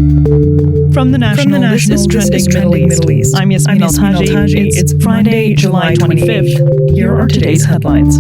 From the National, this is Trending Middle East. I'm Yasmin Al-Taji. It's Friday, July 25th. Here are today's headlines.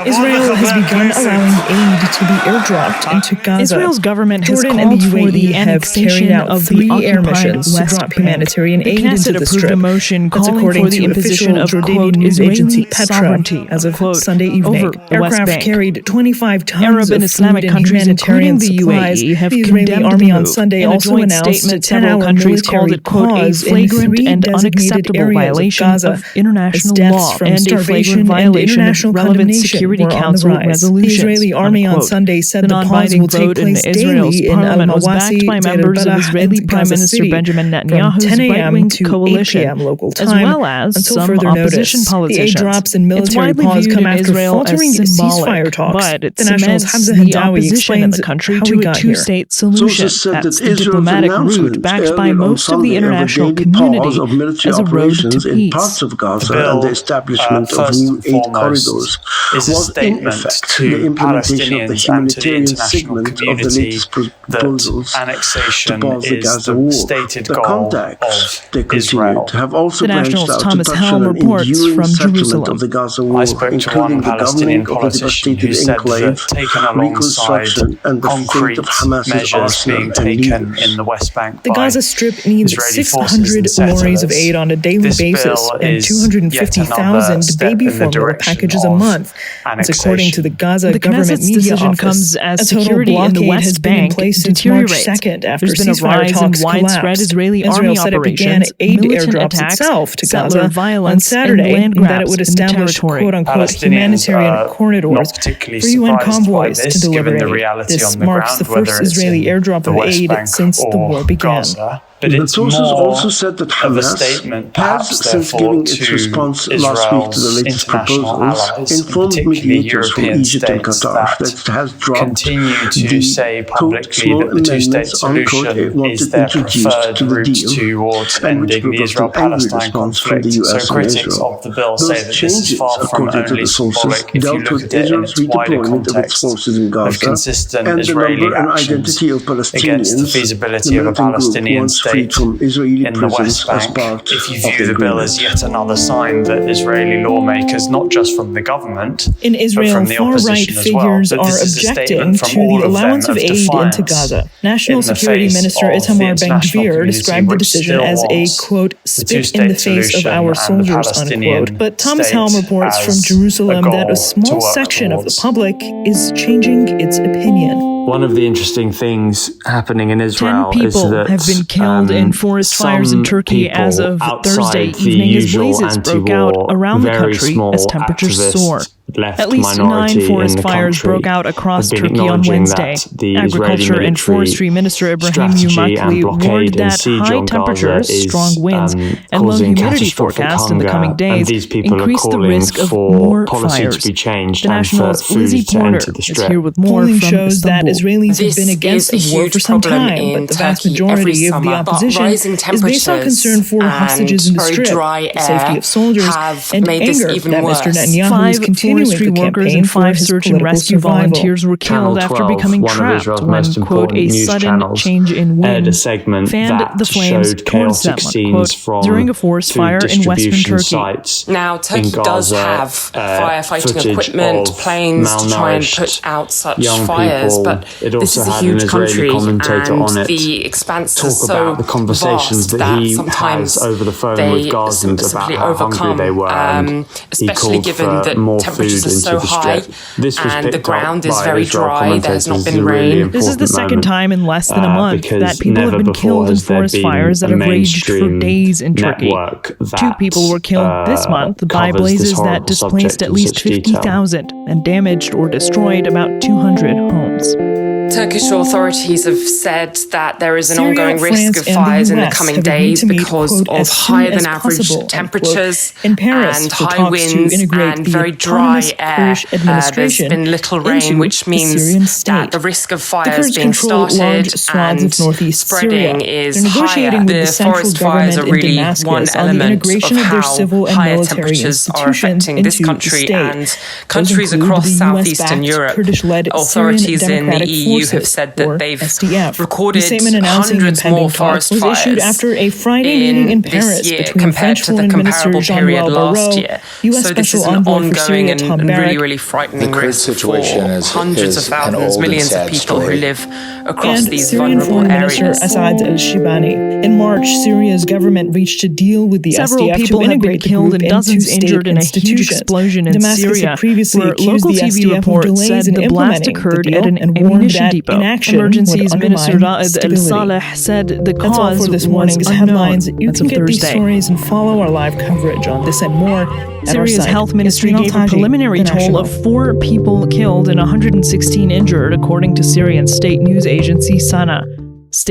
Israel has begun allowing aid to be airdropped into Gaza. Israel's government has called for the annexation of the air occupied missions to West drop Bank. humanitarian aid into the approved Strip. a motion That's calling according for the to imposition of, official quote, Jordanian news agency Israeli Petra sovereignty, as of unquote, Sunday evening. over the West Aircraft Bank. carried 25 tons Arab of and Islamic food and countries, humanitarian including the supplies. UAE, have The Israeli condemned army the on move. Sunday In a also joint announced statement, a several 10-hour countries called military it, quote, a pause in flagrant 3 and designated unacceptable areas of violation Gaza of international deaths law from and a starvation flagrant and violation international of relevant condemnation Security were on the Council rise. resolutions. The Israeli army on unquote. Sunday said the pause non-binding will take vote in place Israel's daily in parliament was backed Al-Mawasi, by Deir members of al-Balah, Israeli and Prime Gaza Minister City Benjamin from Netanyahu's 10 a.m. right-wing to 8 coalition, p.m. local as time well as until some further opposition notice. politicians. The aid drops and It's military widely pause viewed come in after Israel faltering as symbolic, ceasefire talks. but it The National's cements Hamza the Hendawi opposition in explains the country how to we a got here. two-state solution. Sources said That's that the Israel's diplomatic route announcement backed by earlier on most of the Sunday of a international daily community pause of military as a road to operations in peace. parts of Gaza bill, and the establishment of first new and aid foremost, corridors is a was in statement effect to the implementation of the Palestinians and to the humanitarian international segment of the community latest proposals that to annexation pause the is Gaza the war. stated The goal contacts, of they Israel. continued, have also The branched National's out Thomas to touch Helm on an reports enduring from settlement Jerusalem. of the Gaza war, I spoke to including one the Palestinian governing of the politician who devastated said enclave, that taken alongside reconstruction, and the fate concrete of Hamas's measures arsenal being and taken leaders. in the West Bank The by Gaza Strip needs Israeli 600 forces and lorries of settlers. aid on a daily This basis bill and is 250,000 baby formula packages a month. It's according to the Gaza The government Knesset's media decision office. comes as A total security in the blockade West has been in Bank place since March deteriorates. 2nd after There's been a ceasefire rise in talks widespread collapsed. Israeli Israel army said it began operations, aid militant airdrops attacks, itself to settler Gaza violence, on Saturday, and land and that it grabs would in the establish territory. quote-unquote Palestinians humanitarian are corridors not particularly for UN surprised by convoys this, to deliver given the aid. reality This on the marks the ground, first whether it's Israeli in airdrop the of West aid Bank since the or war began. Gaza. But The it's sources more also said that of a Hamas statement, has, perhaps since therefore, giving its to response last week to the Israel's latest international proposals, allies, informed particularly mediators from European Egypt and states, Qatar that it has dropped continue to the say quote, publicly small that the two-state amendments unquote, it solution wanted is their introduced preferred to the route deal, towards and which ending the provoked an angry Israel-Palestine response from the conflict. US So and critics Israel. of the bill Those say that this is changes, far from according to only the sources, symbolic if you dealt look with at it in Israel's its wider redeployment of its context forces in of Gaza consistent and the Israeli number and actions identity of against the Palestinians, feasibility the of a militant group Palestinian once freed state from Israeli in the prisons West as Bank. part If you of view the bill as yet another sign that Israeli lawmakers, not just from the government, In Israel, but from the far-right opposition as well, figures that are this is a objecting statement to from all the of them allowance of of aid into defiance Gaza. National in the Security face Minister of the Itamar international Ben-Gvir community, described the which decision still as a, wants quote, the spit in the two-state face of solution our and the soldiers, Palestinian unquote. But Thomas state Helm reports from as Jerusalem a that a goal small to work section of the towards. public is changing its opinion. One of the interesting things happening in 10 Israel is people that have been killed in forest fires in Turkey as of Thursday evening as blazes broke out around the country as temperatures soar. At least 9 forest fires broke out across Turkey on Wednesday. Agriculture and Forestry Minister Ibrahim Yumakli warned that high temperatures, strong winds, and low humidity forecasts in the coming days increase the risk of more fires. The National's Lizzie Porter is here with more Polling from shows that Istanbul. Israelis have been against the war for some time, but the vast majority of the opposition is based on concern for hostages in the Strip, the safety of soldiers, and anger that Mr. Netanyahu is continuing the workers campaign and for 5 his search and political rescue survival. volunteers were killed after becoming trapped when, quote, a sudden change in wind fanned the flames towards them, unquote, during a forest fire in western Turkey. Now, Turkey does have firefighting equipment, planes to try and put out such fires, but this is a huge country and the expanse is so vast that sometimes they simply overcome, especially given that temperatures are so high and the ground is very dry, there has not been rain. This is the second time in less than a month that people have been killed in forest fires that have raged for days in Turkey. 2 people were killed this month by blazes that displaced at least 50,000 and damaged or destroyed about 200 homes. Turkish authorities have said that there is an ongoing risk of fires in the coming days because of higher than average temperatures and high winds and very dry air. There's been little rain, which means that the risk of fires being started and spreading is higher. The forest fires are really one element of how higher temperatures are affecting this country and countries across southeastern Europe. Authorities in the EU have said that they've recorded hundreds more forest fires in this year compared to the comparable period last year. So this is an ongoing and really, really frightening risk for hundreds of thousands, millions of people who live across these vulnerable areas. In March, Syria's government reached a deal with the Several SDF people to have been integrate killed and dozens injured in a huge explosion in Syria, where local TV reports said the blast occurred at an ammunition depot. Emergencies Minister Raed al-Saleh said the cause was unknown. You can get these stories and follow our live coverage on this and more. Syria's health ministry gave a preliminary toll of 4 people killed and 116 injured, according to Syrian state news agency Sana.